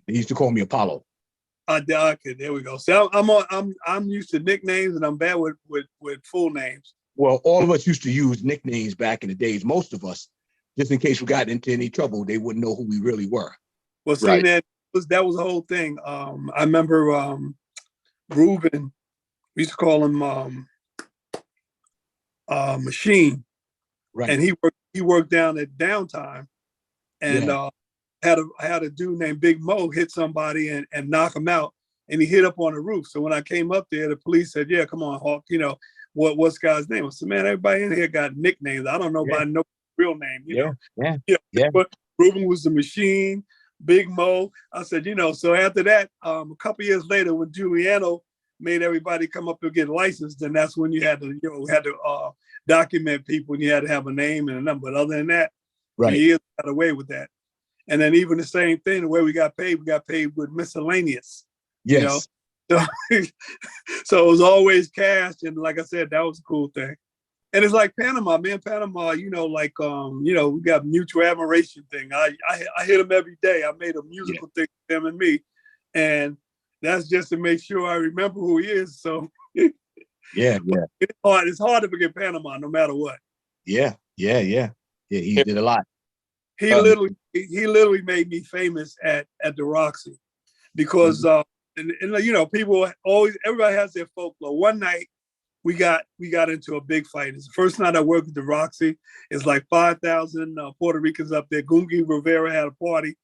They used to call me Apollo. Okay, there we go. So I'm used to nicknames, and I'm bad with full names. Well, all of us used to use nicknames back in the days. Most of us, just in case we got into any trouble, they wouldn't know who we really were. Well, see, right. That was the whole thing. I remember Ruben, we used to call him Machine, right? And he worked down at Downtime, and had a dude named Big Mo hit somebody and knock him out, and he hit up on the roof. So when I came up there, the police said, "Yeah, come on, Hawk. You know what's guy's name?" I said, "Man, everybody in here got nicknames. I don't know by no real name. You know, But Ruben was the Machine, Big Mo." I said, So after that, a couple years later, when Giuliano made everybody come up and get licensed, then that's when you had to document people, and you had to have a name and a number. But other than that, right, he got away with that. And then even the same thing, the way we got paid with miscellaneous. Yes. So it was always cash, and like I said, that was a cool thing. And it's like Panama, man. Panama, we got mutual admiration thing. I hit him every day. I made a musical thing with him and me, and that's just to make sure I remember who he is. So it's hard to forget Panama, no matter what. Yeah. He did a lot. He literally made me famous at the Roxy, because people everybody has their folklore. One night we got into a big fight. It's the first night I worked at the Roxy. It's like 5,000 Puerto Ricans up there. Gungi Rivera had a party,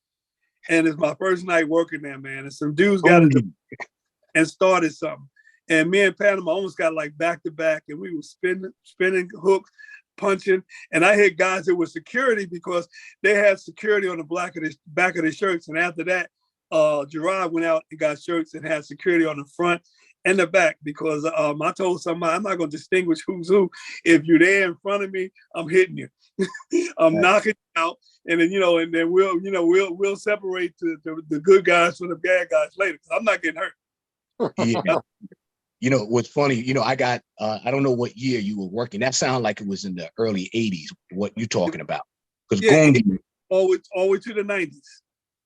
and it's my first night working there, man. And some dudes got into and started something. And me and Panama almost got like back to back, and we were spinning hooks, punching, and I hit guys that were security because they had security on the back of the shirts. And after that, Gerard went out and got shirts and had security on the front and the back, because I told somebody, I'm not going to distinguish who's who. If you're there in front of me, I'm hitting you. I'm knocking you out, and then we'll separate the good guys from the bad guys later, because I'm not getting hurt. Yeah. What's funny, I got, I don't know what year you were working. That sounded like it was in the early 80s, what you're talking about. Because all the way to the 90s.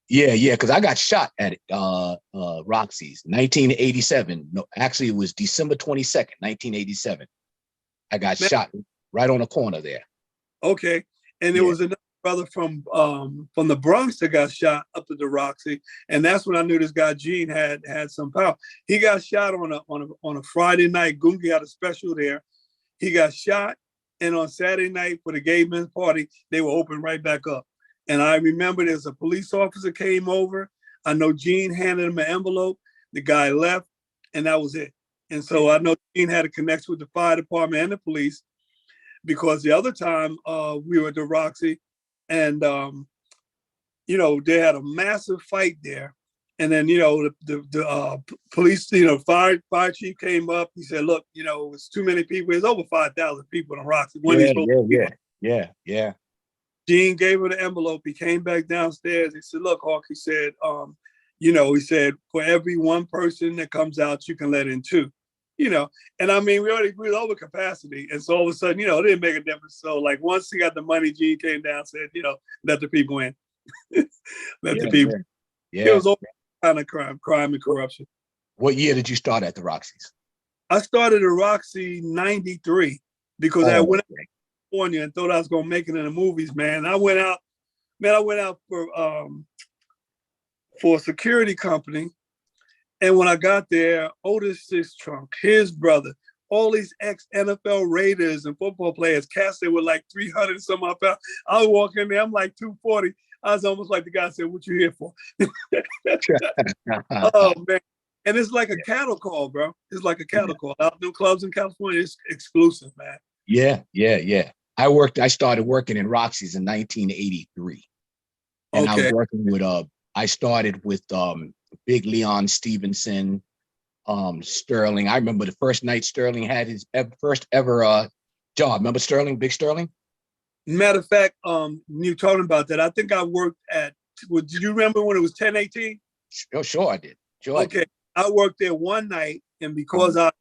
Yeah, because I got shot at Roxy's 1987. No, actually, it was December 22nd, 1987. I got shot right on the corner there. Okay. And there was another brother from the Bronx that got shot up at the Roxy, and that's when I knew this guy Gene had some power. He got shot on a Friday night. Gungi had a special there. He got shot, and on Saturday night for the gay men's party, they were open right back up. And I remember there's a police officer came over. I know Gene handed him an envelope. The guy left, and that was it. And so I know Gene had a connection with the fire department and the police, because the other time we were at the Roxy, and they had a massive fight there. And then the police, fire chief came up. He said, "Look, it's too many people. There's over 5,000 people in the Roxy." Yeah. Gene gave her the envelope. He came back downstairs. He said, "Look, Hawk," he said, he said, "for every one person that comes out, you can let in two." And I mean, we were over capacity. And so all of a sudden, it didn't make a difference. So like once he got the money, Gene came down and said, let the people in. Let the people. Yeah. It was all kind of crime and corruption. What year did you start at the Roxy's? I started at Roxy 93 because I went out to California and thought I was going to make it in the movies, man. I went out for a security company. And when I got there, Otis Sistrunk, his brother, all these ex-NFL Raiders and football players, cast they were like 300 some odd pounds. I was walking there, I'm like 240. I was almost like the guy said, "What you here for?" Oh, man. And it's like a cattle call, bro. It's like a cattle call. Out in clubs in California, it's exclusive, man. Yeah. I started working in Roxy's in 1983. And I was working with, I started with Big Leon Stevenson, Sterling. I remember the first night Sterling had his first ever job. Remember Sterling, Big Sterling? Matter of fact, you talking about that, I think I worked at, did you remember when it was 1018? Oh, sure I did. Okay, I worked there one night, and because I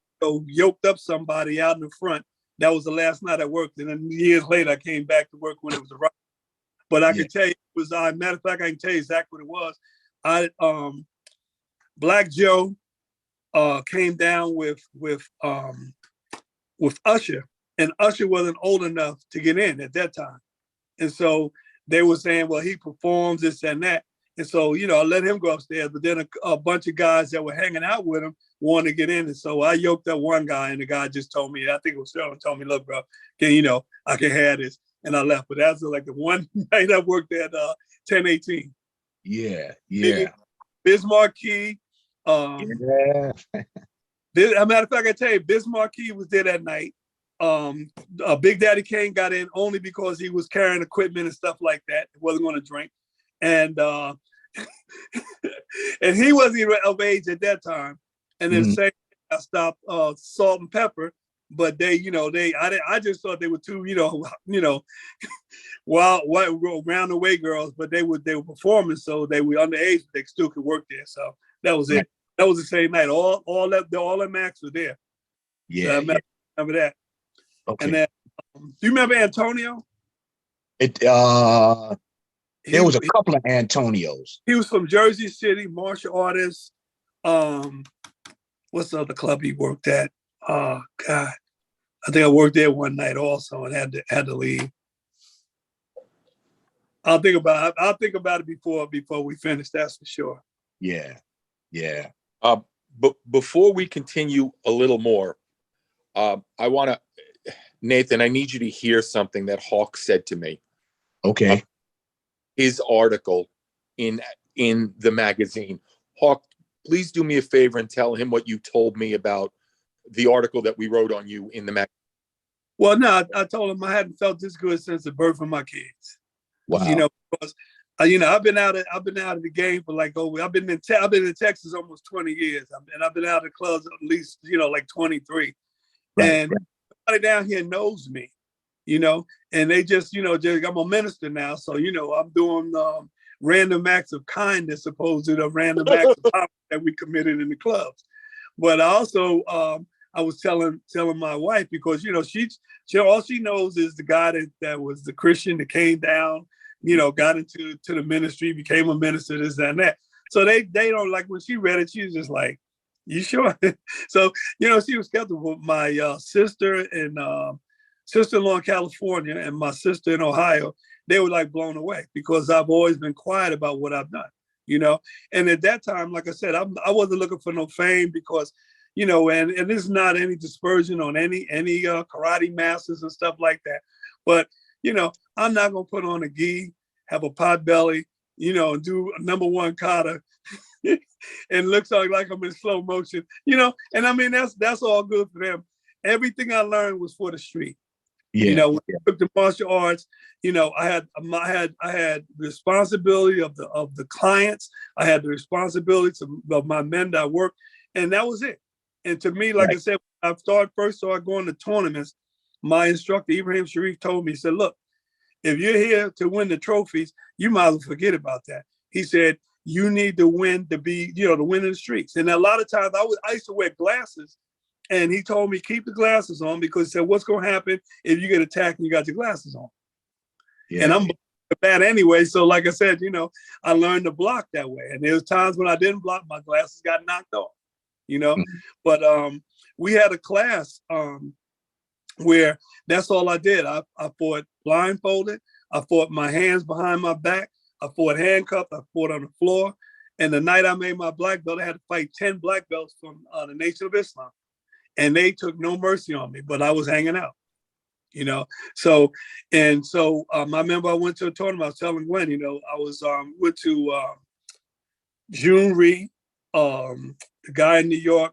yoked up somebody out in the front, that was the last night I worked. And then years later, I came back to work when it was a rock. But I can tell you, matter of fact, I can tell you exactly what it was. Black Joe came down with Usher, and Usher wasn't old enough to get in at that time. And so they were saying, well, he performs this and that. And so, I let him go upstairs, but then a bunch of guys that were hanging out with him wanted to get in. And so I yoked up one guy, and the guy just told me, I think it was Sterling, told me, look, bro, I can have this. And I left. But that's like the one night I worked at 1018. Yeah. Bismarck Key. Yeah. As a matter of fact, I tell you, Bismarck Key was there that night. Big Daddy Kane got in only because he was carrying equipment and stuff like that. He wasn't going to drink. And and he wasn't even of age at that time. And then say I stopped Salt and Pepper, but I just thought they were two, wild round the way girls, but they were performing, so they were underage, but they still could work there. So that was it. That was the same night. All the Macs were there. Yeah, so I remember that. Okay. And then, do you remember Antonio? There was a couple of Antonios. He was from Jersey City, martial artist. What's the other club he worked at? Oh God, I think I worked there one night also and had to leave. I'll think about it before we finish. That's for sure. Yeah. But before we continue a little more, I want to, Nathan, I need you to hear something that Hawk said to me. Okay. His article in the magazine. Hawk, please do me a favor and tell him what you told me about the article that we wrote on you in the magazine. Well, no, I told him I hadn't felt this good since the birth of my kids. Wow. Because I've been out of the game for I've been in Texas almost 20 years, and I've been out of clubs at least 23. Right, and everybody down here knows me, and they just I'm a minister now, so I'm doing random acts of kindness opposed to the random acts of power that we committed in the clubs. But also, I was telling my wife, because she all she knows is the guy that was the Christian that came down, got into the ministry, became a minister, this and that. So they don't, like, when she read it, she was just like, "You sure?" So she was skeptical. My sister and sister-in-law in California and my sister in Ohio, they were like blown away, because I've always been quiet about what I've done, And at that time, like I said, I wasn't looking for no fame, because, and this is not any dispersion on any karate masters and stuff like that. But, I'm not going to put on a gi, have a pot belly, and do a number one kata and looks like I'm in slow motion, And I mean, that's all good for them. Everything I learned was for the street. Yeah. When I took the martial arts, I had responsibility of the clients. I had the responsibility of my men that I worked, and that was it. And to me, like I said, when I first started going to tournaments, my instructor, Ibrahim Sharif, told me, he said, look, if you're here to win the trophies, you might as well forget about that. He said, you need to win to win in the streets. And a lot of times I used to wear glasses, and he told me, keep the glasses on, because he said, what's going to happen if you get attacked and you got your glasses on? Yeah. And I'm bad anyway. So like I said, I learned to block that way. And there was times when I didn't block, my glasses got knocked off, But we had a class where that's all I did. I fought blindfolded. I fought my hands behind my back. I fought handcuffed. I fought on the floor. And the night I made my black belt, I had to fight 10 black belts from the Nation of Islam. And they took no mercy on me, but I was hanging out, So I remember I went to a tournament. I was telling Glen, I was went to June Ree, the guy in New York.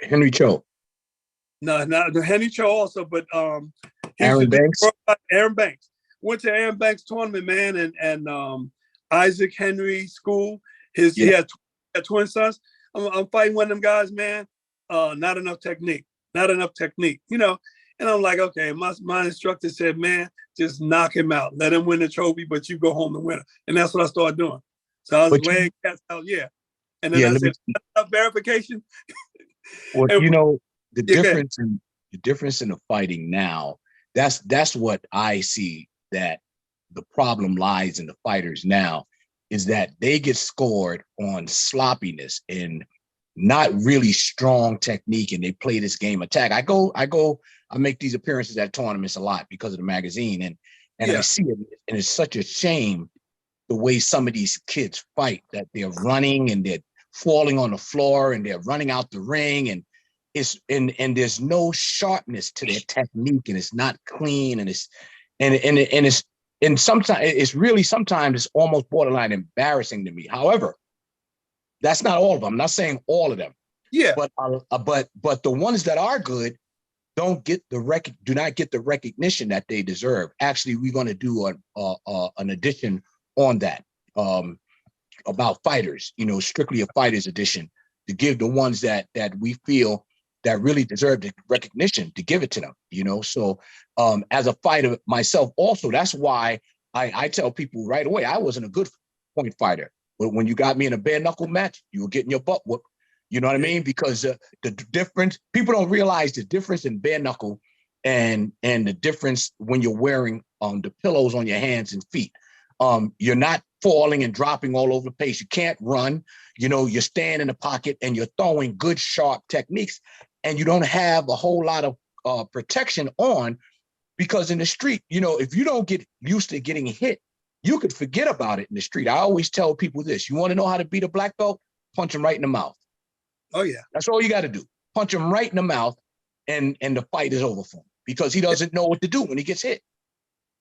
Henry Cho. No, not Henry Cho also, but Aaron Banks. Aaron Banks. Went to Aaron Banks tournament, man, and Isaac Henry School. He had twin sons. I'm fighting one of them guys, man. Not enough technique. And I'm like, okay. My instructor said, man, just knock him out. Let him win the trophy, but you go home the winner. And that's what I started doing. So I was laying cats out, And then I said, verification. Well, the difference in the fighting now, that's what I see, that the problem lies in the fighters now. is that they get scored on sloppiness and not really strong technique, and they play this game attack. I make these appearances at tournaments a lot because of the magazine, and I see it, and it's such a shame the way some of these kids fight, that they're running and they're falling on the floor and they're running out the ring, and there's no sharpness to their technique, and it's not clean, and sometimes it's almost borderline embarrassing to me. However, that's not all of them. I'm not saying all of them. Yeah. But the ones that are good do not get the recognition that they deserve. Actually, we're going to do an edition on that, about fighters, strictly a fighters edition, to give the ones that we feel that really deserve the recognition, to give it to them, So as a fighter myself also, that's why I tell people right away, I wasn't a good point fighter. But when you got me in a bare knuckle match, you were getting your butt whooped. You know what I mean? Because the difference, people don't realize the difference in bare knuckle and the difference when you're wearing the pillows on your hands and feet. You're not falling and dropping all over the place. You can't run. You're staying in the pocket and you're throwing good, sharp techniques, and you don't have a whole lot of protection on, because in the street, if you don't get used to getting hit, you could forget about it in the street. I always tell people this: you want to know how to beat a black belt? Punch him right in the mouth. Oh yeah. That's all you got to do. Punch him right in the mouth, and the fight is over for him, because he doesn't know what to do when he gets hit.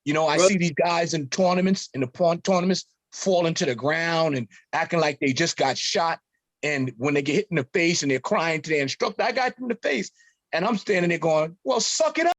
I see these guys in the pawn tournaments, falling to the ground and acting like they just got shot. And when they get hit in the face and they're crying to their instructor, I got hit in the face. And I'm standing there going, well, suck it up.